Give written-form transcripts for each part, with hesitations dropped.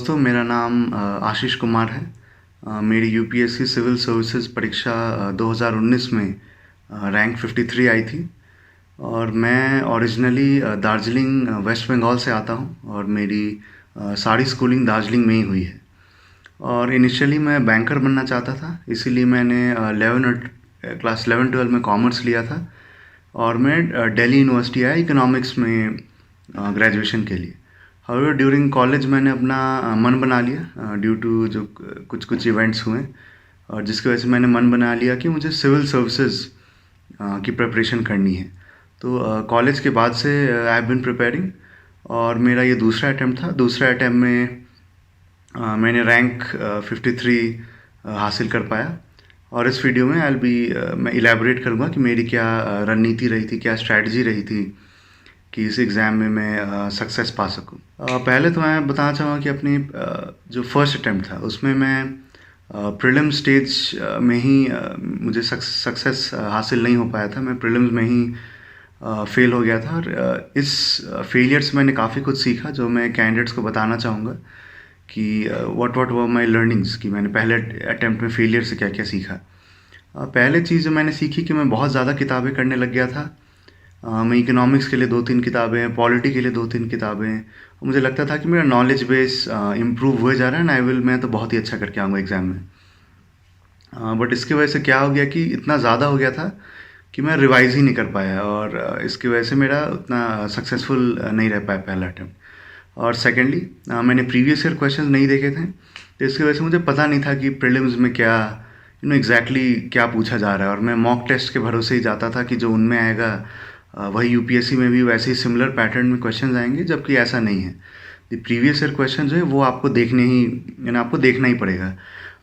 दोस्तों, मेरा नाम आशीष कुमार है। मेरी यूपीएससी सिविल सर्विसेज परीक्षा 2019 में रैंक 53 आई थी। और मैं ओरिजिनली दार्जिलिंग वेस्ट बंगाल से आता हूँ और मेरी सारी स्कूलिंग दार्जिलिंग में ही हुई है। और इनिशियली मैं बैंकर बनना चाहता था, इसीलिए मैंने 11 और क्लास 11-12 में कॉमर्स लिया था। और मैं दिल्ली यूनिवर्सिटी आया इकोनॉमिक्स में ग्रेजुएशन के लिए। हाउएवर ड्यूरिंग कॉलेज मैंने अपना मन बना लिया ड्यू टू जो कुछ कुछ इवेंट्स हुए, और जिसकी वजह से मैंने मन बना लिया कि मुझे सिविल सर्विसेज की प्रिपरेशन करनी है। तो कॉलेज के बाद से आई हैव बिन प्रिपेयरिंग, और मेरा ये दूसरा अटैम्प्ट था। दूसरे अटैम्प्ट में मैंने रैंक 53 हासिल कर पाया। और इस वीडियो में मैं इलेबोरेट करूँगा कि मेरी क्या रणनीति रही थी, क्या स्ट्रैटेजी रही थी कि इस एग्ज़ाम में मैं सक्सेस पा सकूं। पहले तो मैं बताना चाहूँगा कि अपनी जो फर्स्ट अटैम्प्ट था उसमें मैं प्रीलिम स्टेज में ही मुझे सक्सेस हासिल नहीं हो पाया था। मैं प्रीलिम्स में ही फेल हो गया था। और इस फेलियर से मैंने काफ़ी कुछ सीखा जो मैं कैंडिडेट्स को बताना चाहूँगा कि व्हाट वर माय लर्निंग्स, कि मैंने पहले अटैम्प्ट में फेलियर से क्या क्या सीखा। पहले चीज़ जो मैंने सीखी कि मैं बहुत ज़्यादा किताबें करने लग गया था। मैं इकोनॉमिक्स के लिए 2-3 किताबें, पॉलिटी के लिए 2-3 किताबें। और मुझे लगता था कि मेरा नॉलेज बेस इम्प्रूव हुए जा रहा है, मैं तो बहुत ही अच्छा करके आऊँगा एग्ज़ाम में। बट इसकी वजह से क्या हो गया कि इतना ज़्यादा हो गया था कि मैं रिवाइज़ ही नहीं कर पाया, और इसकी वजह से मेरा उतना सक्सेसफुल नहीं रह पाया पहला अटैम्प्ट। और सेकेंडली मैंने प्रीवियस ईयर क्वेश्चन नहीं देखे थे, तो इसकी वजह से मुझे पता नहीं था कि प्रीलिम्स में क्या एग्जैक्टली क्या पूछा जा रहा है। और मैं मॉक टेस्ट के भरोसे ही जाता था कि जो उनमें आएगा वही यूपीएससी में भी वैसे ही सिमिलर पैटर्न में क्वेश्चंस आएंगे, जबकि ऐसा नहीं है। द प्रीवियस ईयर क्वेश्चन जो है वो आपको आपको देखना ही पड़ेगा।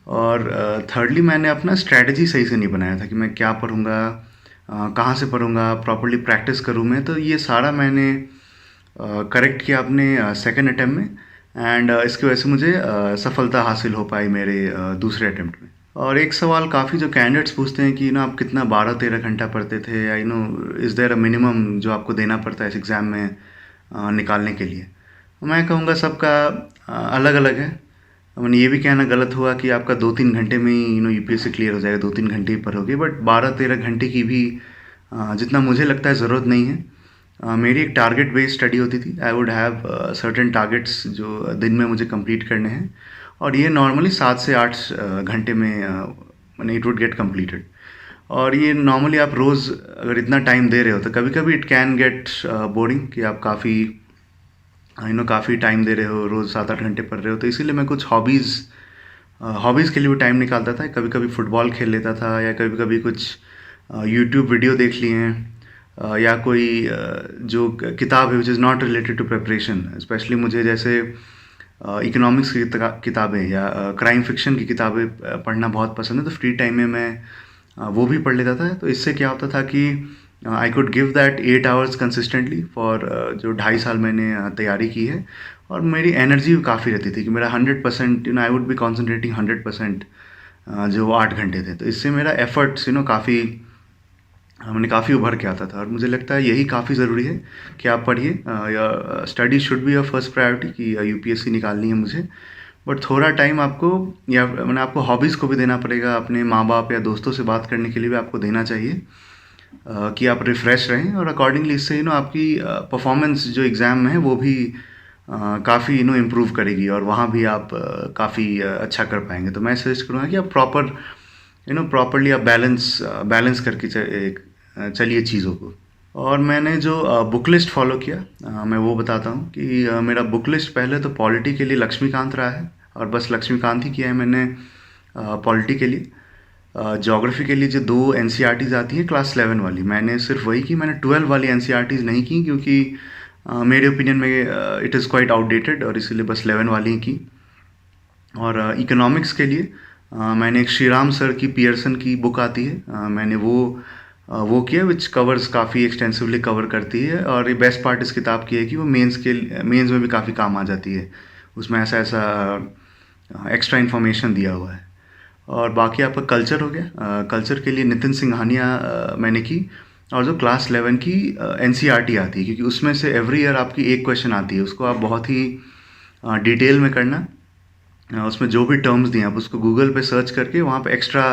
और थर्डली मैंने अपना स्ट्रैटेजी सही से नहीं बनाया था कि मैं क्या पढ़ूँगा, कहाँ से पढ़ूँगा, प्रॉपर्ली प्रैक्टिस करूँ मैं। तो ये सारा मैंने करेक्ट किया अपने सेकेंड अटैम्प्ट में, एंड इसकी वजह से मुझे सफलता हासिल हो पाई मेरे दूसरे अटैम्प्ट में। और एक सवाल काफ़ी जो कैंडिडेट्स पूछते हैं कि आप कितना 12-13 घंटा पढ़ते थे, या इज़ देयर अ मिनिमम जो आपको देना पड़ता है इस एग्ज़ाम में निकालने के लिए। मैं कहूँगा सबका अलग अलग है। मैंने ये भी कहना गलत हुआ कि आपका 2-3 घंटे में ही यूपीएससी क्लियर हो जाएगा, 2-3 घंटे ही पढ़ोगे। बट 12-13 घंटे की भी जितना मुझे लगता है ज़रूरत नहीं है। मेरी एक टारगेट बेस्ड स्टडी होती थी। I would have certain targets जो दिन में मुझे कंप्लीट करने हैं, और ये नॉर्मली 7 से 8 घंटे में मैंने इट वुड गेट कंप्लीटेड। और ये नॉर्मली आप रोज़ अगर इतना टाइम दे रहे हो तो कभी कभी इट कैन गेट बोरिंग, कि आप काफ़ी टाइम दे रहे हो, रोज़ 7-8 घंटे पढ़ रहे हो। तो इसीलिए मैं कुछ हॉबीज़ के लिए भी टाइम निकालता था। कभी कभी फुटबॉल खेल लेता था, या कभी कभी कुछ यूट्यूब वीडियो देख लिए हैं, या कोई जो किताब है which is not related to preparation. Specially मुझे जैसे इकोनॉमिक्स की किताबें या क्राइम फिक्शन की किताबें पढ़ना बहुत पसंद है। तो फ्री टाइम में मैं वो भी पढ़ लेता था। तो इससे क्या होता था कि I could give that 8 hours consistently for जो 2.5 साल मैंने तैयारी की है। और मेरी एनर्जी भी काफ़ी रहती थी कि मेरा 100% आई वुड बी कॉन्सेंट्रेटिंग 100% जो 8 घंटे थे। तो इससे मेरा एफर्ट्स काफ़ी मैंने काफ़ी उभर के आता था। और मुझे लगता है यही काफ़ी ज़रूरी है कि आप पढ़िए, या study should be your first priority कि यूपीएससी निकालनी है मुझे। बट थोड़ा टाइम आपको, या आपको हॉबीज़ को भी देना पड़ेगा, अपने माँ बाप या दोस्तों से बात करने के लिए भी आपको देना चाहिए, कि आप रिफ़्रेश रहें। और अकॉर्डिंगली इससे आपकी परफॉर्मेंस जो एग्ज़ाम में है वो भी काफ़ी इम्प्रूव करेगी, और वहाँ भी आप काफ़ी अच्छा कर पाएंगे। तो मैं सजेस्ट करूँगा कि आप प्रॉपरली आप बैलेंस करके चलिए चीज़ों को। और मैंने जो बुक लिस्ट फॉलो किया, मैं वो बताता हूँ कि मेरा बुक लिस्ट पहले तो पॉलिटी के लिए लक्ष्मीकांत रहा है, और बस लक्ष्मीकांत ही किया है मैंने पॉलिटी के लिए। ज्योग्राफी के लिए जो 2 एनसीईआरटीज़ आती हैं क्लास 11 वाली, मैंने सिर्फ वही की। मैंने 12 वाली एनसीईआरटीज़ नहीं की, क्योंकि मेरे ओपिनियन में इट इज़ क्वाइट आउटडेटेड, और इसीलिए बस 11 वाली ही की। और इकोनॉमिक्स के लिए मैंने एक श्रीराम सर की पियर्सन की बुक आती है, मैंने वो किया, विच कवर्स काफ़ी एक्सटेंसिवली कवर करती है। और ये बेस्ट पार्ट इस किताब की है कि वो मेंस में भी काफ़ी काम आ जाती है। उसमें ऐसा एक्स्ट्रा इन्फॉर्मेशन दिया हुआ है। और बाकी आपका कल्चर हो गया। कल्चर के लिए नितिन सिंघानिया मैंने की। और जो क्लास 11 की एनसीईआरटी आती है, क्योंकि उसमें से एवरी ईयर आपकी एक क्वेश्चन आती है, उसको आप बहुत ही डिटेल में करना। उसमें जो भी टर्म्स दिए हैं आप उसको गूगल पे सर्च करके वहाँ पे एक्स्ट्रा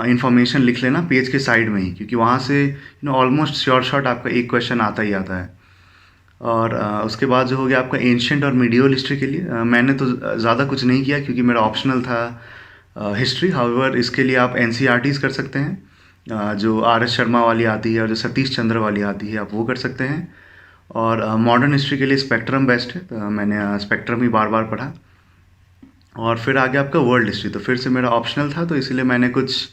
इन्फॉर्मेशन लिख लेना पेज के साइड में ही, क्योंकि वहाँ से ऑलमोस्ट श्योर शॉट आपका एक क्वेश्चन आता ही आता है। और उसके बाद जो हो गया आपका एंशिएंट और मीडियोल हिस्ट्री के लिए मैंने तो ज़्यादा कुछ नहीं किया क्योंकि मेरा ऑप्शनल था हिस्ट्री। हाउएवर इसके लिए आप एनसीईआरटीज़ कर सकते हैं, जो आर एस शर्मा वाली आती है और जो सतीश चंद्र वाली आती है, आप वो कर सकते हैं। और मॉडर्न हिस्ट्री के लिए स्पेक्ट्रम बेस्ट है, तो मैंने स्पेक्ट्रम ही बार बार पढ़ा। और फिर आगे आपका वर्ल्ड हिस्ट्री, तो फिर से मेरा ऑप्शनल था, तो इसीलिए मैंने कुछ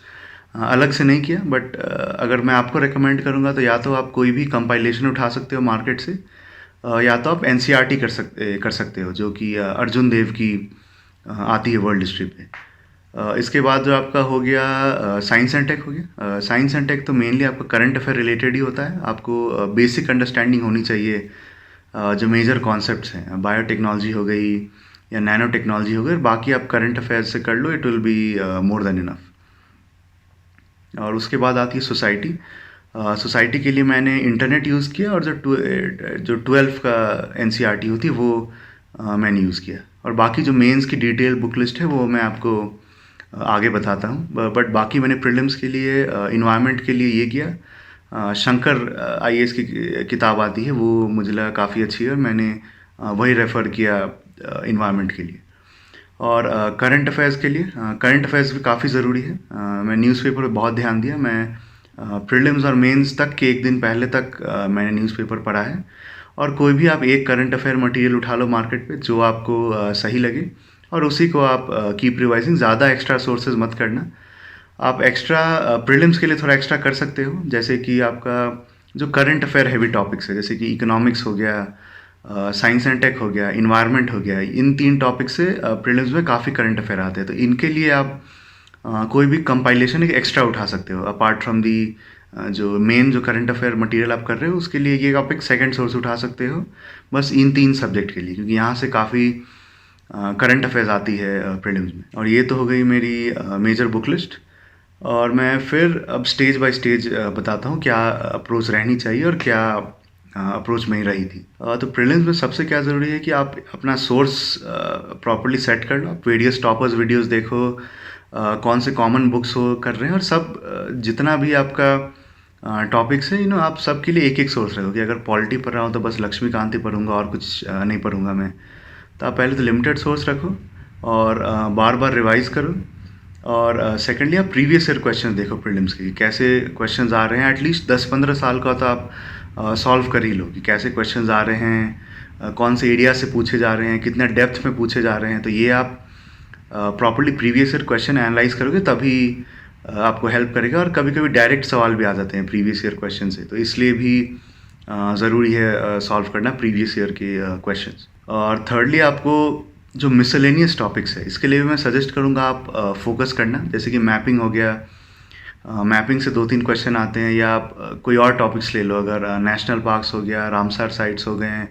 अलग से नहीं किया। बट अगर मैं आपको रेकमेंड करूँगा तो या तो आप कोई भी कंपाइलेशन उठा सकते हो मार्केट से, या तो आप एनसीईआरटी कर सकते हो, जो कि अर्जुन देव की आती है वर्ल्ड हिस्ट्री पे। इसके बाद जो आपका हो गया साइंस एंड टेक हो गया। साइंस एंड टेक तो मेनली आपका करंट अफेयर रिलेटेड ही होता है। आपको बेसिक अंडरस्टैंडिंग होनी चाहिए, जो मेजर कॉन्सेप्ट्स हैं, बायोटेक्नोलॉजी हो गई या नैनो टेक्नोलॉजी हो गई, बाकी आप करंट अफेयर्स से कर लो, it will be more than enough. और उसके बाद आती है सोसाइटी। सोसाइटी के लिए मैंने इंटरनेट यूज़ किया, और जो 12 का एनसीईआरटी होती है वो मैंने यूज़ किया। और बाकी जो मेंस की डिटेल बुक लिस्ट है वो मैं आपको आगे बताता हूँ। बट बाकी मैंने प्रीलिम्स के लिए इन्वायरमेंट के लिए ये किया, शंकर आईएएस की किताब आती है, वो मुझे लगा काफ़ी अच्छी है और मैंने वही रेफ़र किया इन्वायरमेंट के लिए। और करंट अफेयर्स के लिए, करंट अफेयर्स भी काफ़ी ज़रूरी है। मैं न्यूज़पेपर पे बहुत ध्यान दिया। मैं प्रीलिम्स और मेंस तक के एक दिन पहले तक मैंने न्यूज़पेपर पढ़ा है। और कोई भी आप एक करंट अफेयर मटेरियल उठा लो मार्केट पे जो आपको सही लगे, और उसी को आप कीप रिवाइजिंग। ज़्यादा एक्स्ट्रा सोर्सेज मत करना। आप एक्स्ट्रा प्रीलिम्स के लिए थोड़ा एक्स्ट्रा कर सकते हो, जैसे कि आपका जो करंट अफेयर हैवी टॉपिक्स है, जैसे कि इकोनॉमिक्स हो गया, साइंस एंड टेक हो गया, इन्वायरमेंट हो गया, इन 3 टॉपिक से प्रीलिम्स में काफ़ी करंट अफेयर आते हैं। तो इनके लिए आप कोई भी कंपाइलेशन एक एक्स्ट्रा उठा सकते हो, अपार्ट फ्रॉम दी जो मेन जो करंट अफेयर मटेरियल आप कर रहे हो उसके लिए ये आप एक सेकंड सोर्स उठा सकते हो, बस इन 3 सब्जेक्ट के लिए, क्योंकि यहाँ से काफ़ी करंट अफेयर्स आती है प्रीलिम्स में। और ये तो हो गई मेरी मेजर बुक लिस्ट। और मैं फिर अब स्टेज बाय स्टेज बताता हूँ क्या अप्रोच रहनी चाहिए और क्या अप्रोच में ही रही थी। तो प्रीलिम्स में सबसे क्या ज़रूरी है कि आप अपना सोर्स प्रॉपर्ली सेट कर लो। आप वेरियस टॉपर्स वीडियोस देखो, कौन से कॉमन बुक्स हो कर रहे हैं, और सब जितना भी आपका टॉपिक्स है आप सब के लिए एक एक सोर्स रखो। कि अगर पॉलिटी पढ़ रहा हूँ तो बस लक्ष्मीकांत ही पढ़ूंगा और कुछ नहीं पढ़ूंगा मैं। तो आप पहले तो लिमिटेड सोर्स रखो और बार बार रिवाइज करो। और सेकेंडली आप प्रीवियस ईयर क्वेश्चन देखो प्रीलिम्स के, कैसे क्वेश्चंस आ रहे हैं। एटलीस्ट 10-15 साल का तो आप सॉल्व कर ही लो कि कैसे क्वेश्चंस आ रहे हैं, कौन से एरिया से पूछे जा रहे हैं, कितने डेप्थ में पूछे जा रहे हैं। तो ये आप properly previous year question analyse करोगे तभी आपको हेल्प करेगा। और कभी कभी डायरेक्ट सवाल भी आ जाते हैं प्रीवियस ईयर क्वेश्चन से, तो इसलिए भी ज़रूरी है सॉल्व करना प्रीवियस ईयर के क्वेश्चंस। और थर्डली आपको जो मिसलेनियस टॉपिक्स है इसके लिए भी मैं सजेस्ट करूँगा आप फोकस करना। जैसे कि मैपिंग हो गया, मैपिंग से 2-3 क्वेश्चन आते हैं, या आप कोई और टॉपिक्स ले लो। अगर नेशनल पार्क्स हो गया, रामसर साइट्स हो गए,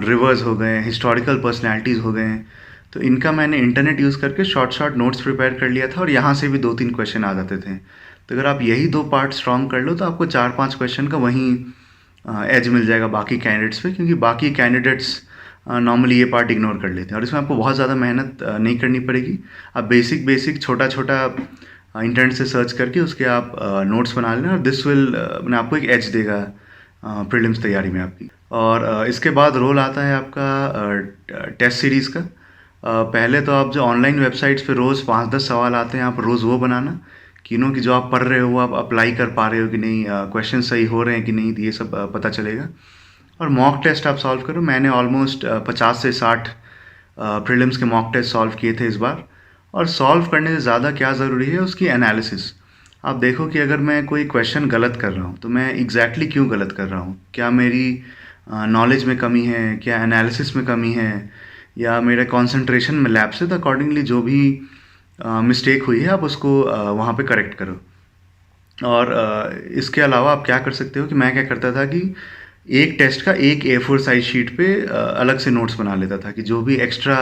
रिवर्स हो गए, हिस्टोरिकल पर्सनैलिटीज़ हो गए, तो इनका मैंने इंटरनेट यूज़ करके शॉर्ट नोट्स प्रिपेयर कर लिया था और यहाँ से भी 2-3 क्वेश्चन आ जाते थे। तो अगर आप यही 2 पार्ट स्ट्रॉन्ग कर लो तो आपको 4-5 क्वेश्चन का वहीं एज मिल जाएगा बाकी कैंडिडेट्स पे, क्योंकि बाकी कैंडिडेट्स नॉर्मली ये पार्ट इग्नोर कर लेते हैं। और इसमें आपको बहुत ज़्यादा मेहनत नहीं करनी पड़ेगी। आप बेसिक छोटा इंटरनेट से सर्च करके उसके आप नोट्स बना लेना, और दिस विल मैंने आपको एक एज देगा प्रीलिम्स तैयारी में आपकी। और इसके बाद रोल आता है आपका टेस्ट सीरीज़ का। पहले तो आप जो ऑनलाइन वेबसाइट्स पे रोज़ 5-10 सवाल आते हैं, आप रोज़ वो बनाना कि कि जो आप पढ़ रहे हो वो आप अप्लाई कर पा रहे हो कि नहीं, क्वेश्चन सही हो रहे हैं कि नहीं, तो ये सब पता चलेगा। और मॉक टेस्ट आप सॉल्व करो। मैंने ऑलमोस्ट 50 से 60 प्रीलिम्स के मॉक टेस्ट सॉल्व किए थे इस बार। और सॉल्व करने से ज़्यादा क्या ज़रूरी है उसकी एनालिसिस। आप देखो कि अगर मैं कोई क्वेश्चन गलत कर रहा हूँ तो मैं एग्जैक्टली क्यों गलत कर रहा हूँ। क्या मेरी नॉलेज में कमी है, क्या एनालिसिस में कमी है, या मेरे कंसंट्रेशन में लैप्स है। तो अकॉर्डिंगली जो भी मिस्टेक हुई है आप उसको वहाँ पे करेक्ट करो। और इसके अलावा आप क्या कर सकते हो कि मैं क्या करता था कि एक टेस्ट का एक A4 साइज शीट पे अलग से नोट्स बना लेता था कि जो भी एक्स्ट्रा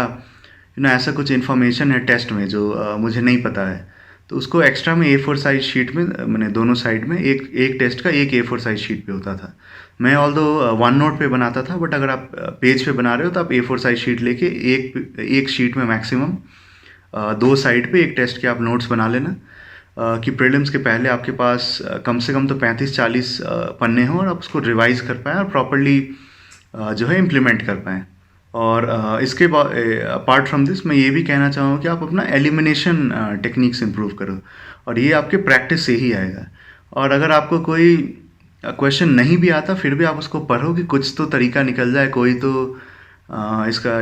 ऐसा कुछ इन्फॉर्मेशन है टेस्ट में जो मुझे नहीं पता है, तो उसको एक्स्ट्रा में A4 साइज़ शीट में मैंने दोनों साइड में एक एक टेस्ट का एक A4 साइज़ शीट पे होता था। मैं ऑल्दो वन नोट पे बनाता था, बट अगर आप पेज पे बना रहे हो तो आप A4 साइज़ शीट लेके एक शीट में मैक्सिमम दो साइड पे एक टेस्ट के आप नोट्स बना लेना, कि प्रीलिम्स के पहले आपके पास कम से कम तो 35-40 पन्ने हों और आप उसको रिवाइज़ कर पाएँ और प्रॉपर्ली जो है इम्प्लीमेंट कर पाएँ। और इसके बाद अपार्ट फ्रॉम दिस मैं ये भी कहना चाहूँगा कि आप अपना एलिमिनेशन टेक्निक्स इम्प्रूव करो, और ये आपके प्रैक्टिस से ही आएगा। और अगर आपको कोई क्वेश्चन नहीं भी आता फिर भी आप उसको पढ़ो कि कुछ तो तरीका निकल जाए, कोई तो इसका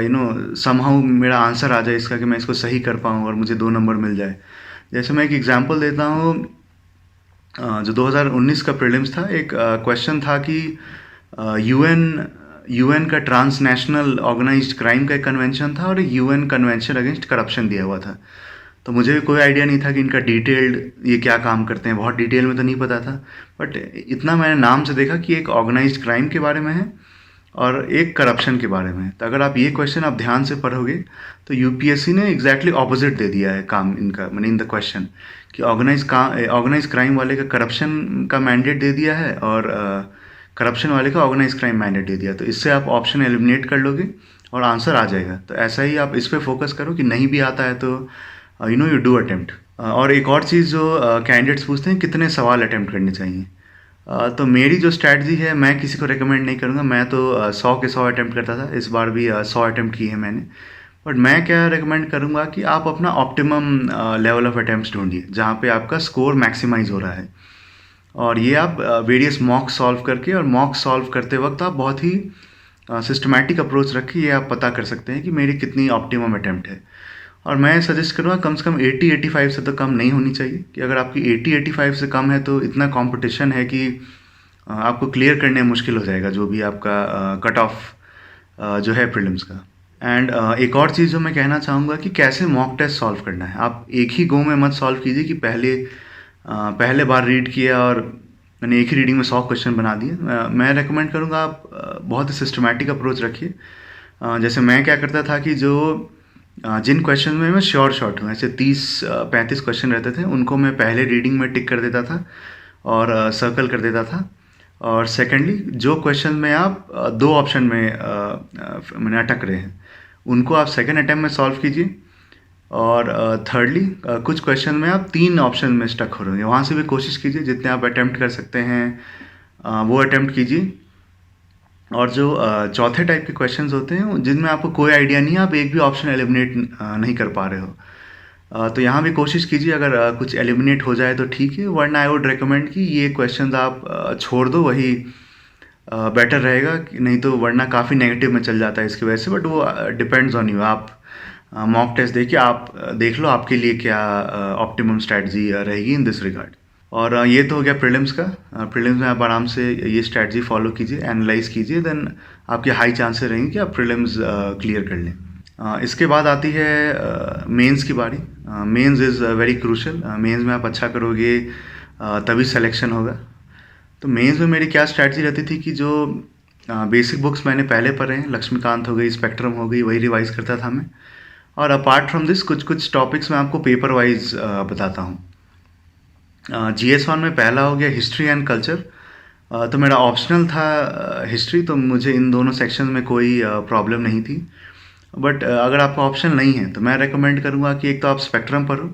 समहाउ मेरा आंसर आ जाए इसका, कि मैं इसको सही कर पाऊँ और मुझे 2 नंबर मिल जाए। जैसे मैं एक एग्जांपल देता हूँ, जो 2019 का प्रीलिम्स था, एक क्वेश्चन था कि यूएन का ट्रांसनेशनल ऑर्गेनाइज्ड क्राइम का एक कन्वेंशन था और यूएन कन्वेंशन अगेंस्ट करप्शन दिया हुआ था। तो मुझे भी कोई आइडिया नहीं था कि इनका डिटेल्ड ये क्या काम करते हैं, बहुत डिटेल में तो नहीं पता था, बट इतना मैंने नाम से देखा कि एक ऑर्गेनाइज्ड क्राइम के बारे में है और एक करप्शन के बारे में है। तो अगर आप ये क्वेश्चन आप ध्यान से पढ़ोगे तो यूपीएससी ने एग्जैक्टली ऑपोजिट दे दिया है काम इनका, मैंने इन द क्वेश्चन, कि ऑर्गेनाइज क्राइम वाले का करप्शन का मैंडेट दे दिया है और करप्शन वाले का ऑर्गेनाइज क्राइम मैंडेट दे दिया। तो इससे आप ऑप्शन एलिमिनेट कर लोगे और आंसर आ जाएगा। तो ऐसा ही आप इस पर फोकस करो कि नहीं भी आता है तो यू डू अटेम्प्ट। और एक और चीज़ जो कैंडिडेट्स पूछते हैं, कितने सवाल अटेम्प्ट करने चाहिए। तो मेरी जो स्ट्रैटेजी है, मैं किसी को रिकमेंड नहीं करूँगा, मैं तो 100 के 100 अटेम्प्ट करता था, इस बार भी 100 अटेम्प्ट किए हैं मैंने। बट मैं क्या रिकमेंड करूँगा कि आप अपना ऑप्टिमम लेवल ऑफ अटेम्प्ट्स ढूंढिए जहाँ पे आपका स्कोर मैक्सिमाइज हो रहा है, और ये आप वेरियस मॉक सॉल्व करके, और मॉक सॉल्व करते वक्त आप बहुत ही सिस्टमैटिक अप्रोच रखिए, ये आप पता कर सकते हैं कि मेरी कितनी ऑप्टिमम अटेम्प्ट है। और मैं सजेस्ट करूँगा कम से कम 80-85 से तो कम नहीं होनी चाहिए, कि अगर आपकी 80-85 से कम है तो इतना कंपटीशन है कि आपको क्लियर करने में मुश्किल हो जाएगा जो भी आपका कट ऑफ जो है प्रीलिम्स का। एंड एक और चीज़ जो मैं कहना चाहूँगा कि कैसे मॉक टेस्ट सॉल्व करना है। आप एक ही गो में मत सॉल्व कीजिए कि पहले बार रीड किया और मैंने एक ही रीडिंग में 100 क्वेश्चन बना दिए। मैं रेकमेंड करूँगा आप बहुत ही सिस्टमैटिक अप्रोच रखिए। जैसे मैं क्या करता था कि जिन क्वेश्चन में मैं शॉर्ट हूँ, ऐसे 30-35 क्वेश्चन रहते थे, उनको मैं पहले रीडिंग में टिक कर देता था और सर्कल कर देता था। और सेकेंडली जो क्वेश्चन में आप दो ऑप्शन में मैंने अटक रहे हैं, उनको आप सेकेंड अटैम्प्ट में सॉल्व कीजिए। और थर्डली कुछ क्वेश्चन में आप 3 ऑप्शन में स्टक हो रहे हैं, वहाँ से भी कोशिश कीजिए, जितने आप अटैम्प्ट कर सकते हैं वो अटैम्प्ट कीजिए। और जो चौथे टाइप के क्वेश्चंस होते हैं जिनमें आपको कोई आइडिया नहीं है, आप एक भी ऑप्शन एलिमिनेट नहीं कर पा रहे हो, तो यहाँ भी कोशिश कीजिए, अगर कुछ एलिमिनेट हो जाए तो ठीक है, वरना आई वुड रिकमेंड कि ये क्वेश्चंस आप छोड़ दो, वही बेटर रहेगा। नहीं तो वरना काफ़ी नेगेटिव में चल जाता है इसकी वजह से। बट वो डिपेंड्स ऑन यू, आप मॉक टेस्ट देखिए, आप देख लो आपके लिए क्या ऑप्टिमम स्ट्रैटेजी रहेगी इन दिस रिगार्ड। और ये तो हो गया प्रीलिम्स का। प्रीलिम्स में आप आराम से ये स्ट्रैटेजी फॉलो कीजिए, एनालाइज कीजिए, देन आपके हाई चांसेस रहेंगे कि आप प्रीलिम्स क्लियर कर लें। इसके बाद आती है मेंस की बारी। Mains is very crucial. Mains में आप अच्छा करोगे तभी सिलेक्शन होगा। तो मेंस में मेरी क्या स्ट्रैटेजी रहती थी कि जो बेसिक बुक्स मैंने पहले पढ़े हैं, लक्ष्मीकांत हो गई, स्पेक्ट्रम हो गई, वही रिवाइज करता था मैं। और अपार्ट फ्रॉम दिस कुछ टॉपिक्स मैं आपको पेपर वाइज बताता हूँ। GS1 में पहला हो गया हिस्ट्री एंड कल्चर। तो मेरा ऑप्शनल था हिस्ट्री, तो मुझे इन दोनों सेक्शन में कोई प्रॉब्लम नहीं थी। बट अगर आपका ऑप्शन नहीं है तो मैं रेकमेंड करूँगा कि एक तो आप स्पेक्ट्रम पढ़ो,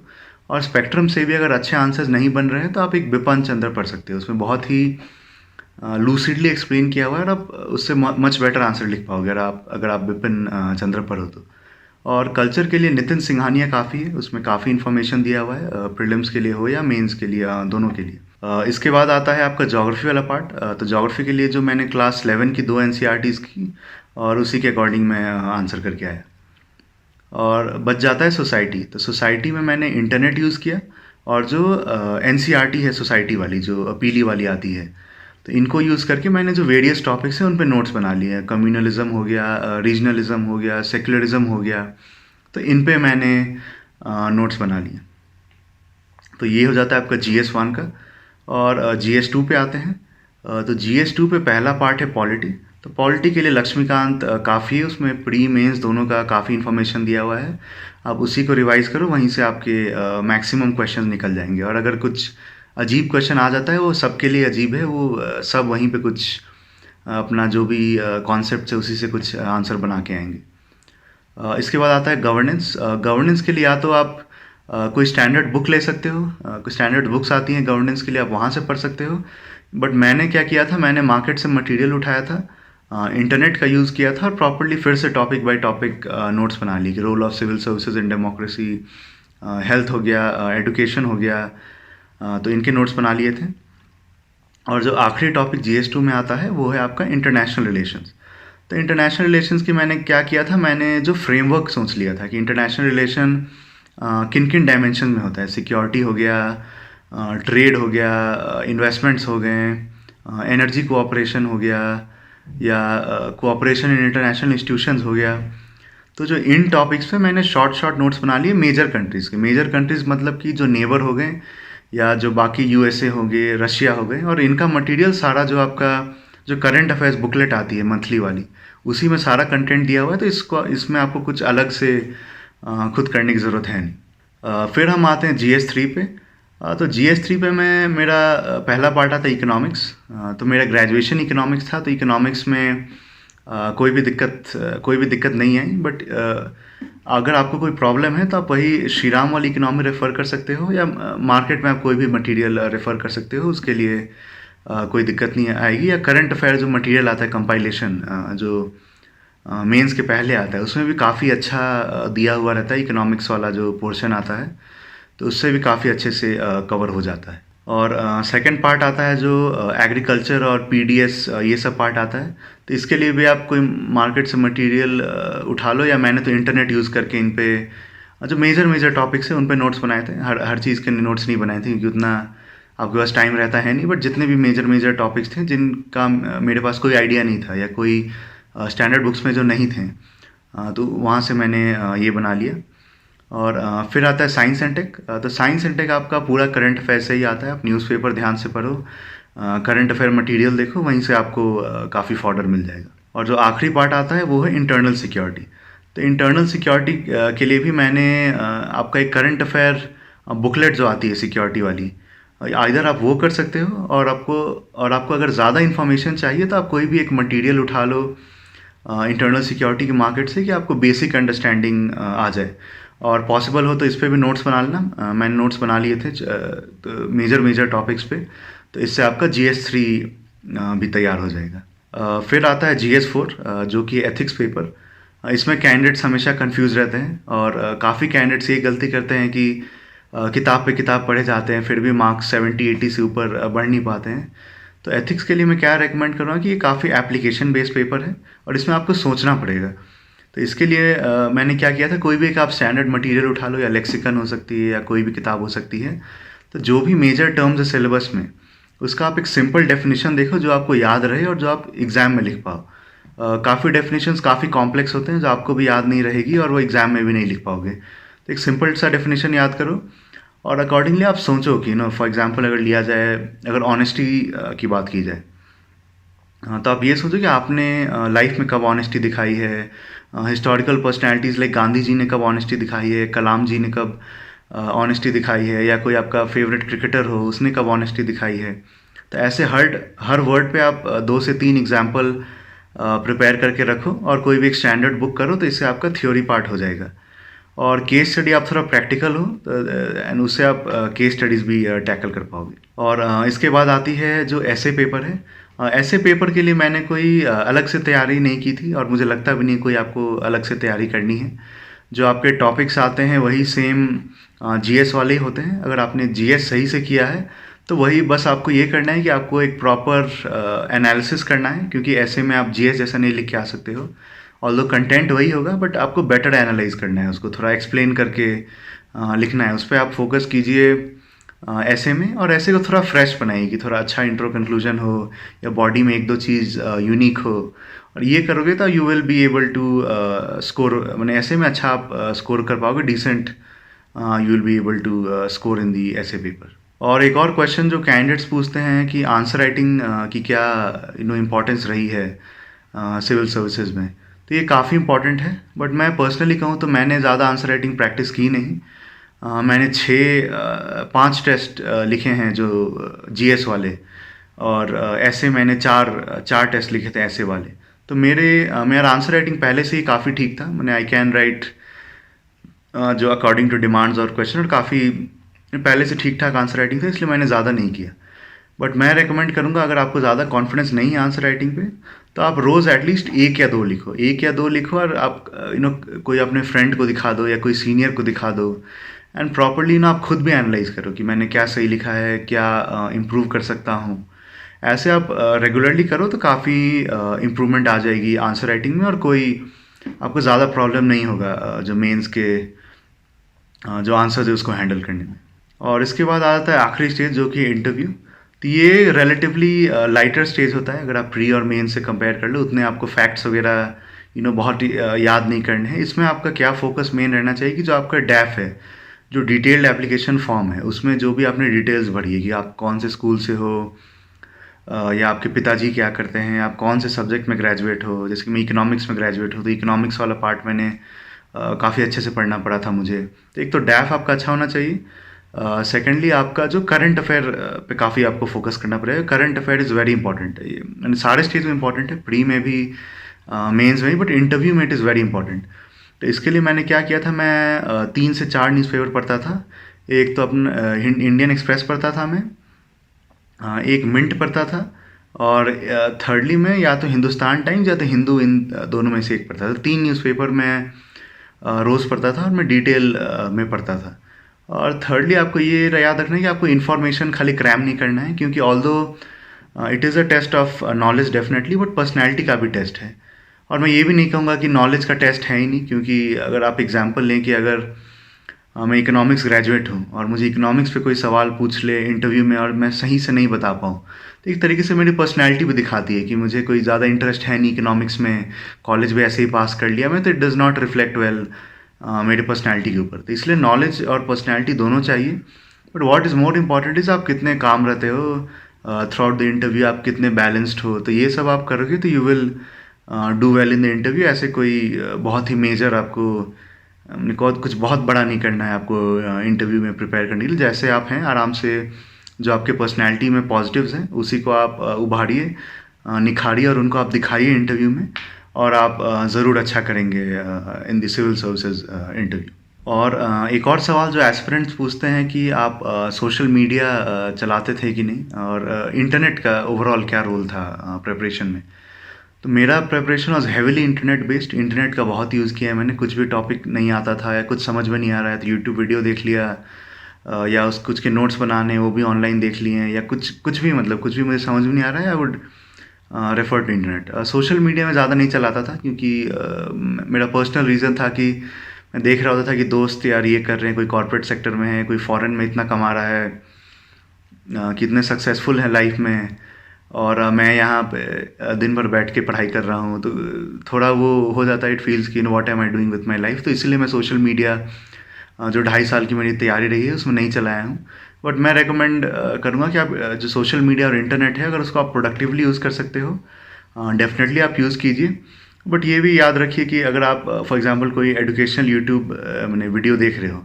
और स्पेक्ट्रम से भी अगर अच्छे आंसर्स नहीं बन रहे हैं तो आप एक बिपिन चंद्र पढ़ सकते हो। उसमें बहुत ही लूसिडली एक्सप्लेन किया हुआ है, और आप उससे मच बेटर आंसर लिख पाओगे अगर आप बिपिन चंद्र पढ़ो तो। और कल्चर के लिए नितिन सिंघानिया काफ़ी है, उसमें काफ़ी इन्फॉर्मेशन दिया हुआ है, प्रीलिम्स के लिए हो या मेंस के लिए, दोनों के लिए। इसके बाद आता है आपका ज्योग्राफी वाला पार्ट। तो ज्योग्राफी के लिए जो मैंने क्लास 11 की 2 NCERTs की, और उसी के अकॉर्डिंग मैं आंसर करके आया। और बच जाता है सोसाइटी। तो सोसाइटी में मैंने इंटरनेट यूज़ किया, और जो NCERT है सोसाइटी वाली, जो पीली वाली आती है, तो इनको यूज़ करके मैंने जो वेरियस टॉपिक्स हैं उन पे नोट्स बना लिए हैं। कम्युनलिज्म हो गया, रीजनलिज्म हो गया, सेक्युलरिज्म हो गया, तो इन पे मैंने नोट्स बना लिए। तो ये हो जाता है आपका GS1 का। और GS2 पे आते हैं। तो GS2 पे पहला पार्ट है पॉलिटी। तो पॉलिटी के लिए लक्ष्मीकांत काफ़ी है, उसमें प्री मेंस दोनों का काफ़ी इन्फॉर्मेशन दिया हुआ है। आप उसी को रिवाइज़ करो, वहीं से आपके मैक्सिमम क्वेश्चन निकल जाएंगे। और अगर कुछ अजीब क्वेश्चन आ जाता है, वो सबके लिए अजीब है, वो सब वहीं पे कुछ अपना जो भी कॉन्सेप्ट है उसी से कुछ आंसर बना के आएंगे। इसके बाद आता है गवर्नेंस। गवर्नेंस के लिए या तो आप कोई स्टैंडर्ड बुक ले सकते हो, कोई स्टैंडर्ड बुक्स आती हैं गवर्नेंस के लिए, आप वहाँ से पढ़ सकते हो। बट मैंने क्या किया था, मैंने मार्केट से मटेरियल उठाया था, इंटरनेट का यूज़ किया था और प्रॉपर्ली फिर से टॉपिक बाय टॉपिक नोट्स बना ली कि role of civil services in democracy, health हो गया, एडुकेशन हो गया, तो इनके नोट्स बना लिए थे। और जो आखिरी टॉपिक GS2 में आता है वो है आपका इंटरनेशनल रिलेशंस। तो इंटरनेशनल रिलेशंस की मैंने क्या किया था, मैंने जो फ्रेमवर्क सोच लिया था कि इंटरनेशनल रिलेशन किन किन डायमेंशन में होता है। सिक्योरिटी हो गया, ट्रेड हो गया, इन्वेस्टमेंट्स हो गए, एनर्जी कोऑपरेशन हो गया, या कोऑपरेशन इन इंटरनेशनल इंस्टीट्यूशंस हो गया। तो जो इन टॉपिक्स पे मैंने शॉर्ट शॉर्ट नोट्स बना लिए मेजर कंट्रीज़ के। मेजर कंट्रीज़ मतलब कि जो नेबर हो गए, या जो बाकी USA हो गए, रशिया हो गए, और इनका मटेरियल सारा जो आपका जो करंट अफेयर्स बुकलेट आती है मंथली वाली, उसी में सारा कंटेंट दिया हुआ है। तो इसको इसमें आपको कुछ अलग से खुद करने की ज़रूरत है नहीं। फिर हम आते हैं GS3 पे। तो GS3 पे मैं मेरा पहला पार्ट आता है इकोनॉमिक्स। तो मेरा ग्रेजुएशन इकोनॉमिक्स था, तो इकोनॉमिक्स में कोई भी दिक्कत नहीं आई। बट अगर आपको कोई प्रॉब्लम है तो आप वही श्री राम वाली इकोनॉमी रेफ़र कर सकते हो, या मार्केट में आप कोई भी मटेरियल रेफ़र कर सकते हो, उसके लिए कोई दिक्कत नहीं आएगी। या करंट अफेयर जो मटेरियल आता है कंपाइलेशन, जो मेंस के पहले आता है, उसमें भी काफ़ी अच्छा दिया हुआ रहता है। इकोनॉमिक्स वाला जो पोर्शन आता है तो उससे भी काफ़ी अच्छे से कवर हो जाता है। और सेकंड पार्ट आता है जो एग्रीकल्चर और PDS, ये सब पार्ट आता है। तो इसके लिए भी आप कोई मार्केट से मटेरियल उठा लो, या मैंने तो इंटरनेट यूज़ करके इन पे जो मेजर मेजर टॉपिक्स हैं उन पे नोट्स बनाए थे। हर चीज़ के नोट्स नहीं बनाए थे क्योंकि उतना आपके पास टाइम रहता है नहीं। बट जितने भी मेजर मेजर टॉपिक्स थे जिनका मेरे पास कोई आइडिया नहीं था, या कोई स्टैंडर्ड बुक्स में जो नहीं थे, तो वहाँ से मैंने ये बना लिया। और फिर आता है साइंस एंड टेक। तो साइंस एंड टेक आपका पूरा करंट अफेयर से ही आता है। आप न्यूज़पेपर ध्यान से पढ़ो, करंट अफेयर मटेरियल देखो, वहीं से आपको काफ़ी फॉर्डर मिल जाएगा। और जो आखिरी पार्ट आता है वो है इंटरनल सिक्योरिटी। तो इंटरनल सिक्योरिटी के लिए भी मैंने आपका एक करंट अफेयर बुकलेट जो आती है सिक्योरिटी वाली, इधर आप वो कर सकते हो। और आपको अगर ज़्यादा इन्फॉर्मेशन चाहिए तो आप कोई भी एक मटेरियल उठा लो इंटरनल सिक्योरिटी के मार्केट से, कि आपको बेसिक अंडरस्टैंडिंग आ जाए। और पॉसिबल हो तो इस पे भी नोट्स बना लेना। मैंने नोट्स बना लिए थे तो मेजर मेजर टॉपिक्स पे, तो इससे आपका GS3 भी तैयार हो जाएगा। फिर आता है GS4, जो कि एथिक्स पेपर। इसमें कैंडिडेट्स हमेशा कंफ्यूज रहते हैं, और काफ़ी कैंडिडेट्स ये गलती करते हैं कि किताब पे किताब पढ़े जाते हैं, फिर भी मार्क्स 70-80 से ऊपर बढ़ नहीं पाते हैं। तो एथिक्स के लिए मैं क्या रेकमेंड करूँगा कि ये काफ़ी एप्लीकेशन बेस्ड पेपर है, और इसमें आपको सोचना पड़ेगा। तो इसके लिए मैंने क्या किया था, कोई भी एक आप स्टैंडर्ड मटेरियल उठा लो, या लेक्सिकन हो सकती है, या कोई भी किताब हो सकती है। तो जो भी मेजर टर्म्स है सिलेबस में, उसका आप एक सिंपल डेफिनेशन देखो जो आपको याद रहे और जो आप एग्ज़ाम में लिख पाओ। काफ़ी डेफिनेशंस काफ़ी कॉम्प्लेक्स होते हैं जो आपको भी याद नहीं रहेगी, और वो एग्ज़ाम में भी नहीं लिख पाओगे। तो एक सिंपल सा डेफिनेशन याद करो, और अकॉर्डिंगली आप सोचो कि फॉर एग्जांपल अगर लिया जाए, अगर ऑनेस्टी की बात की जाए, तो आप ये सोचो कि आपने लाइफ में कब ऑनेस्टी दिखाई है। Historical personalities like Gandhi ji ने कब ऑनेस्टी दिखाई है, कलाम जी ने कब ऑनेस्टी दिखाई है, या कोई आपका फेवरेट क्रिकेटर हो उसने कब ऑनेस्टी दिखाई है। तो ऐसे हर वर्ड पे आप 2 से 3 एग्जाम्पल प्रिपेयर करके रखो, और कोई भी एक स्टैंडर्ड बुक करो, तो इससे आपका थ्योरी पार्ट हो जाएगा। और केस स्टडी आप थोड़ा प्रैक्टिकल हो, एंड उससे आप केस स्टडीज़ भी टैकल कर पाओगे। और इसके बाद आती है जो ऐसे पेपर है। ऐसे पेपर के लिए मैंने कोई अलग से तैयारी नहीं की थी, और मुझे लगता भी नहीं कोई आपको अलग से तैयारी करनी है। जो आपके टॉपिक्स आते हैं वही सेम GS वाले ही होते हैं। अगर आपने GS सही से किया है तो वही बस आपको ये करना है कि आपको एक प्रॉपर एनालिसिस करना है, क्योंकि ऐसे में आप GS जैसा नहीं लिख के आ सकते हो। ऑल्दो कंटेंट वही होगा, बट आपको बेटर एनालाइज करना है, उसको थोड़ा एक्सप्लेन करके लिखना है। उस पर आप फोकस कीजिए ऐसे में, और ऐसे को थोड़ा फ्रेश बनाइए कि थोड़ा अच्छा इंट्रो कंक्लूजन हो, या बॉडी में 1-2 चीज़ यूनिक हो। और ये करोगे तो you will be able to score, मैंने ऐसे में अच्छा आप स्कोर कर पाओगे, decent you will be able to score in the essay paper. और एक और क्वेश्चन जो कैंडिडेट्स पूछते हैं कि आंसर राइटिंग की क्या इंपॉर्टेंस रही है सिविल सर्विसेज में। तो ये काफ़ी इंपॉर्टेंट है, बट मैं पर्सनली कहूँ तो मैंने ज़्यादा आंसर राइटिंग प्रैक्टिस की नहीं। मैंने 5 टेस्ट लिखे हैं जो जीएस वाले, और ऐसे मैंने चार टेस्ट लिखे थे ऐसे वाले। तो मेरा आंसर राइटिंग पहले से ही काफ़ी ठीक था। मैंने आई कैन राइट जो अकॉर्डिंग टू डिमांड्स और क्वेश्चन, और काफ़ी पहले से ठीक ठाक आंसर राइटिंग था, इसलिए मैंने ज़्यादा नहीं किया। बट मैं रेकमेंड करूँगा, अगर आपको ज़्यादा कॉन्फिडेंस नहीं है आंसर राइटिंग पे, तो आप रोज़ एटलीस्ट 1 या 2 लिखो, 1 या 2 लिखो, और आप कोई अपने फ्रेंड को दिखा दो या कोई सीनियर को दिखा दो, एंड प्रॉपरली आप खुद भी एनालाइज करो कि मैंने क्या सही लिखा है, क्या इम्प्रूव कर सकता हूँ। ऐसे आप रेगुलरली करो तो काफ़ी इम्प्रूवमेंट आ जाएगी आंसर राइटिंग में, और कोई आपको ज़्यादा प्रॉब्लम नहीं होगा जो मेंस के जो आंसर्स है उसको हैंडल करने में। और इसके बाद आ जाता है आखिरी स्टेज, जो कि इंटरव्यू। तो ये रिलेटिवली लाइटर स्टेज होता है। अगर आप प्री और मेन से कंपेयर कर लो, उतने आपको फैक्ट्स वगैरह बहुत याद नहीं करने हैं। इसमें आपका क्या फोकस मेन रहना चाहिए कि जो आपका डैफ है, जो डिटेल्ड एप्लीकेशन फॉर्म है, उसमें जो भी आपने डिटेल्स भरी है कि आप कौन से स्कूल से हो, या आपके पिताजी क्या करते हैं, आप कौन से सब्जेक्ट में ग्रेजुएट हो। जैसे कि मैं इकोनॉमिक्स में ग्रेजुएट हूँ, तो इकोनॉमिक्स वाला पार्ट मैंने काफ़ी अच्छे से पढ़ना पड़ा था मुझे। तो एक तो डैफ आपका अच्छा होना चाहिए। सेकेंडली आपका जो करंट अफेयर पे काफ़ी आपको फोकस करना पड़ेगा। Current affair is very important है। ये मैंने सारे स्टेज में इंपॉर्टेंट है, प्री में भी, मेंस में भी, बट इंटरव्यू में इट इज़ वेरी इंपॉर्टेंट। तो इसके लिए मैंने क्या किया था, मैं 3 से 4 न्यूज़पेपर पढ़ता था। एक तो अपना इंडियन एक्सप्रेस पढ़ता था मैं, एक मिंट पढ़ता था, और थर्डली में या तो हिंदुस्तान टाइम्स या तो हिंदू, इन दोनों में से एक पढ़ता था। 3 न्यूज़पेपर मैं रोज़ पढ़ता था, और मैं डिटेल में पढ़ता था। और थर्डली आपको ये याद रखना है कि आपको इन्फॉर्मेशन खाली क्रैम नहीं करना है, क्योंकि although it is a test of knowledge definitely, but personality का भी टेस्ट है। और मैं ये भी नहीं कहूँगा कि नॉलेज का टेस्ट है ही नहीं, क्योंकि अगर आप एग्जांपल लें कि अगर मैं इकोनॉमिक्स ग्रेजुएट हूँ और मुझे इकोनॉमिक्स पे कोई सवाल पूछ ले इंटरव्यू में, और मैं सही से नहीं बता पाऊँ, तो एक तरीके से मेरी पर्सनैलिटी भी दिखाती है कि मुझे कोई ज़्यादा इंटरेस्ट है नहीं इकोनॉमिक्स में, कॉलेज में ऐसे ही पास कर लिया मैं, तो it does not reflect well मेरे पर्सनैलिटी के ऊपर। तो इसलिए नॉलेज और पर्सनैलिटी दोनों चाहिए। But what is more important is आप कितने काम रहते हो थ्रू आउट द इंटरव्यू, आप कितने बैलेंस्ड हो। तो ये सब आप करोगे तो you will do well in the interview. ऐसे कोई बहुत ही मेजर आपको कुछ बहुत बड़ा नहीं करना है आपको इंटरव्यू में प्रिपेयर करने के लिए। जैसे आप हैं आराम से, जो आपके पर्सनैलिटी में पॉजिटिव्स हैं उसी को आप उभारिए, निखारिए, और उनको आप दिखाइए इंटरव्यू में, और आप ज़रूर अच्छा करेंगे in the civil services interview. और एक और सवाल जो एस्पिरेंट्स पूछते हैं कि आप सोशल मीडिया चलाते थे कि नहीं, और इंटरनेट का ओवरऑल क्या रोल था प्रिपरेशन में। तो मेरा preparation was heavily internet based. Internet का बहुत यूज़ किया है मैंने। कुछ भी टॉपिक नहीं आता था या कुछ समझ में नहीं आ रहा है तो यूट्यूब वीडियो देख लिया, या उस कुछ के नोट्स बनाने वो भी ऑनलाइन देख लिए हैं, या कुछ भी, मतलब कुछ भी मुझे समझ में नहीं आ रहा है, I would refer to internet. Social media में ज़्यादा नहीं चलाता था, क्योंकि मेरा पर्सनल रीज़न था कि मैं देख रहा होता था कि दोस्त यार ये कर रहे हैं, कोई कॉर्पोरेट सेक्टर में है, कोई फॉरेन में इतना कमा रहा है, कितने सक्सेसफुल हैं लाइफ में, और मैं यहाँ पे दिन भर बैठ के पढ़ाई कर रहा हूँ। तो थोड़ा वो हो जाता है, इट फील्स कि what am I doing with my life. तो इसलिए मैं सोशल मीडिया जो 2.5 साल की मेरी तैयारी रही है उसमें नहीं चलाया हूँ। बट मैं रेकमेंड करूँगा कि आप जो सोशल मीडिया और इंटरनेट है, अगर उसको आप प्रोडक्टिवली यूज़ कर सकते हो, डेफिनेटली आप यूज़ कीजिए। बट ये भी याद रखिए कि अगर आप फॉर एग्जांपल कोई एजुकेशनल यूट्यूब मैंने वीडियो देख रहे हो,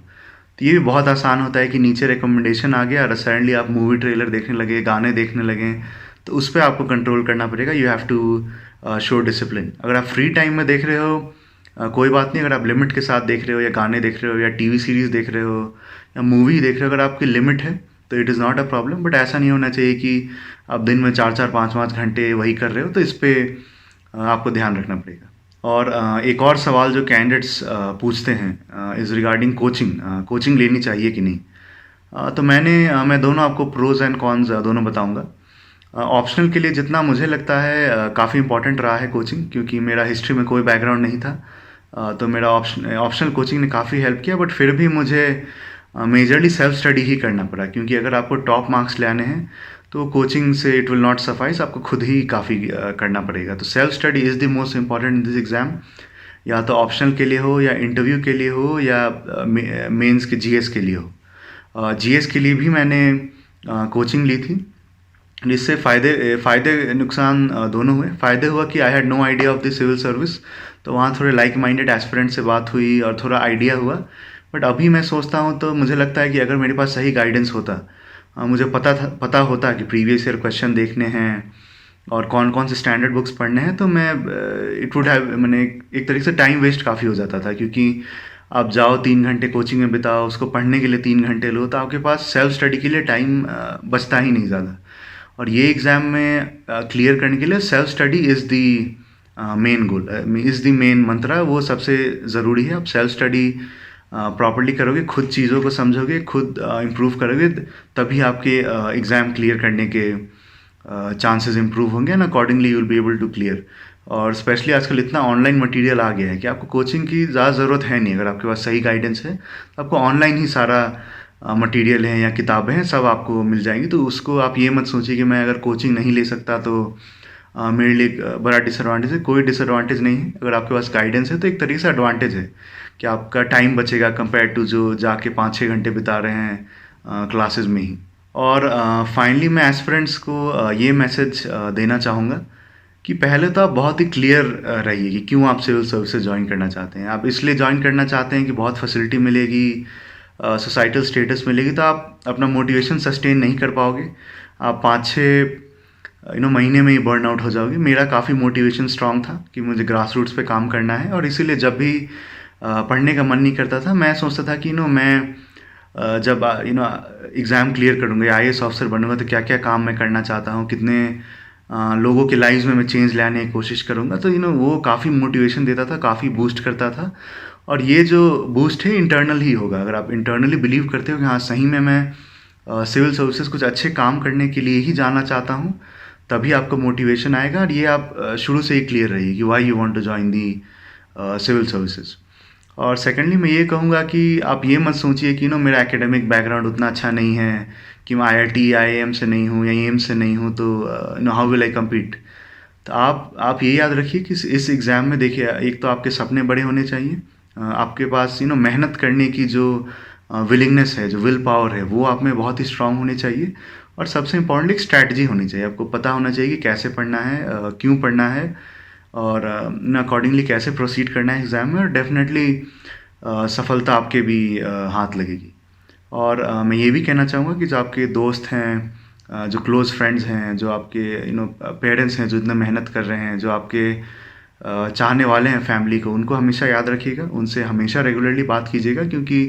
तो ये भी बहुत आसान होता है कि नीचे रिकमेंडेशन आ गया और सडनली आप मूवी ट्रेलर देखने लगे, गाने देखने लगे, तो उस पर आपको कंट्रोल करना पड़ेगा। You have to show discipline. अगर आप फ्री टाइम में देख रहे हो, कोई बात नहीं। अगर आप लिमिट के साथ देख रहे हो, या गाने देख रहे हो, या टीवी सीरीज़ देख रहे हो, या मूवी देख रहे हो, अगर आपकी लिमिट है तो it is not a problem. But ऐसा नहीं होना चाहिए कि आप दिन में 4-4 5-5 घंटे वही कर रहे हो। तो इस पर आपको ध्यान रखना पड़ेगा। और एक और सवाल जो कैंडिडेट्स पूछते हैं इज़ रिगार्डिंग कोचिंग, कोचिंग लेनी चाहिए कि नहीं। तो मैं दोनों आपको प्रोज़ एंड कॉन्स दोनों बताऊंगा। ऑप्शनल के लिए जितना मुझे लगता है काफ़ी इंपॉर्टेंट रहा है कोचिंग, क्योंकि मेरा हिस्ट्री में कोई बैकग्राउंड नहीं था। तो मेरा ऑप्शनल कोचिंग ने काफ़ी हेल्प किया। बट फिर भी मुझे मेजरली सेल्फ स्टडी ही करना पड़ा, क्योंकि अगर आपको टॉप मार्क्स ले आने हैं तो कोचिंग से इट विल नॉट सफाइस, आपको खुद ही काफ़ी करना पड़ेगा। तो self study is the most important in this exam, या तो ऑप्शनल के लिए हो, या इंटरव्यू के लिए हो, या मेंस के जीएस के लिए हो। जीएस के लिए भी मैंने कोचिंग ली थी, इससे फ़ायदे नुकसान दोनों हुए। फ़ायदे हुआ कि I had no idea of the civil service, तो वहाँ थोड़े लाइक माइंडेड एस्पिरेंट से बात हुई और थोड़ा आइडिया हुआ। बट अभी मैं सोचता हूँ तो मुझे लगता है कि अगर मेरे पास सही गाइडेंस होता, मुझे पता होता कि प्रीवियस ईयर क्वेश्चन देखने हैं और कौन कौन से स्टैंडर्ड बुक्स पढ़ने हैं, तो मैं इट वुड हैव मैंने एक तरीके से टाइम वेस्ट काफ़ी हो जाता था, क्योंकि आप जाओ 3 घंटे कोचिंग में बिताओ, उसको पढ़ने के लिए 3 घंटे लो, तो आपके पास सेल्फ स्टडी के लिए टाइम बचता ही नहीं ज़्यादा। और ये एग्ज़ाम में क्लियर करने के लिए self study is the main goal, is the main mantra, वो सबसे ज़रूरी है। आप सेल्फ स्टडी प्रॉपर्ली करोगे, खुद चीज़ों को समझोगे, खुद इम्प्रूव करोगे, तभी आपके एग्ज़ाम क्लियर करने के चांसेस इंप्रूव होंगे and accordingly you will be able to clear. और स्पेशली आजकल इतना ऑनलाइन मटेरियल आ गया है कि आपको कोचिंग की ज़्यादा ज़रूरत है नहीं। अगर आपके पास सही गाइडेंस है तो आपको ऑनलाइन ही सारा मटेरियल है या किताबें हैं, सब आपको मिल जाएंगी। तो उसको आप ये मत सोचिए कि मैं अगर कोचिंग नहीं ले सकता तो मेरे लिए एक बड़ा डिसएडवांटेज है। कोई डिसएडवांटेज नहीं है। अगर आपके पास गाइडेंस है तो एक तरीके से एडवांटेज है कि आपका टाइम बचेगा कंपेयर टू जो जाके 5-6 घंटे बिता रहे हैं क्लासेस में ही। और फाइनली मैं एस्पिरेंट्स को ये मैसेज देना चाहूँगा कि पहले तो आप बहुत ही क्लियर रहिए कि क्यों आप सिविल सर्विसेज ज्वाइन करना चाहते हैं। आप इसलिए ज्वाइन करना चाहते हैं कि बहुत फैसिलिटी मिलेगी, सोसाइटल स्टेटस मिलेगी, तो आप अपना मोटिवेशन सस्टेन नहीं कर पाओगे। आप 5-6 महीने में ही बर्न आउट हो जाओगे। मेरा काफ़ी मोटिवेशन स्ट्रांग था कि मुझे ग्रास रूट्स पे काम करना है, और इसीलिए जब भी पढ़ने का मन नहीं करता था, मैं सोचता था कि मैं जब एग्ज़ाम क्लियर करूँगा, आईएएस ऑफिसर बनूंगा, तो क्या क्या काम मैं करना चाहता हूँ, कितने लोगों के लाइव्स में मैं चेंज लाने की कोशिश करूँगा। तो वो काफ़ी मोटिवेशन देता था, काफ़ी बूस्ट करता था। और ये जो बूस्ट है इंटरनल ही होगा। अगर आप इंटरनली बिलीव करते हो कि हाँ सही में मैं सिविल सर्विसेज कुछ अच्छे काम करने के लिए ही जाना चाहता हूँ, तभी आपको मोटिवेशन आएगा। और ये आप शुरू से ही क्लियर रहिए कि why you want to join the civil services. और सेकेंडली मैं ये कहूँगा कि आप ये मत सोचिए कि मेरा एकेडमिक बैकग्राउंड उतना अच्छा नहीं है, कि मैं आईआईटी आईआईएम से नहीं हूँ या एम्स से नहीं हूँ, तो हाउ विल आई कम्पीट। तो आप ये याद रखिए कि इस एग्ज़ाम में देखिए, एक तो आपके सपने बड़े होने चाहिए, आपके पास मेहनत करने की जो विलिंगनेस है, जो विल पावर है, वो आप में बहुत ही स्ट्रांग होनी चाहिए। और सबसे इम्पोर्टेंटली एक स्ट्रैटेजी होनी चाहिए। आपको पता होना चाहिए कि कैसे पढ़ना है, क्यों पढ़ना है, और अकॉर्डिंगली कैसे प्रोसीड करना है एग्ज़ाम में। और डेफिनेटली सफलता आपके भी हाथ लगेगी। और मैं ये भी कहना चाहूँगा कि जो आपके दोस्त हैं, जो क्लोज़ फ्रेंड्स हैं, जो आपके पेरेंट्स हैं जो इतना मेहनत कर रहे हैं, जो आपके चाहने वाले हैं फैमिली को, उनको हमेशा याद रखिएगा, उनसे हमेशा रेगुलरली बात कीजिएगा, क्योंकि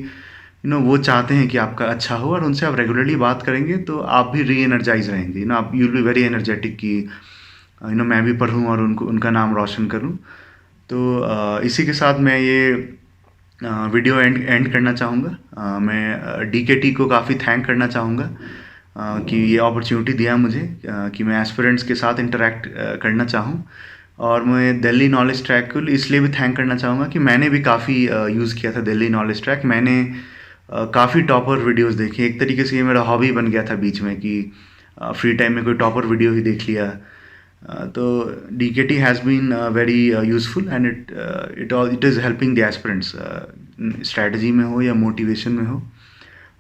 वो चाहते हैं कि आपका अच्छा हो। और उनसे आप रेगुलरली बात करेंगे तो आप भी री एनर्जाइज रहेंगे। आप you will be very energetic कि मैं भी पढ़ूँ और उनका नाम रोशन करूँ। तो इसी के साथ मैं ये वीडियो एंड करना चाहूँगा। मैं डीकेटी को काफ़ी थैंक करना चाहूँगा कि ये अपॉर्चुनिटी दिया मुझे कि मैं एस्पिरेंट्स के साथ इंटरेक्ट करना चाहूँ। और मैं दिल्ली नॉलेज ट्रैक को इसलिए भी थैंक करना चाहूँगा कि मैंने भी काफ़ी यूज़ किया था दिल्ली नॉलेज ट्रैक। मैंने काफ़ी टॉपर वीडियोस देखे। एक तरीके से ये मेरा हॉबी बन गया था बीच में कि फ्री टाइम में कोई टॉपर वीडियो ही देख लिया। तो DKT has been very useful and it is helping the aspirants, strategy में हो या मोटिवेशन में हो।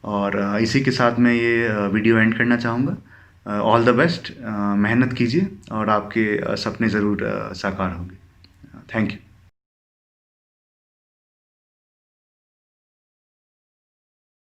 और इसी के साथ मैं ये वीडियो एंड करना चाहूँगा। ऑल द बेस्ट, मेहनत कीजिए और आपके सपने ज़रूर साकार होंगे। Thank you.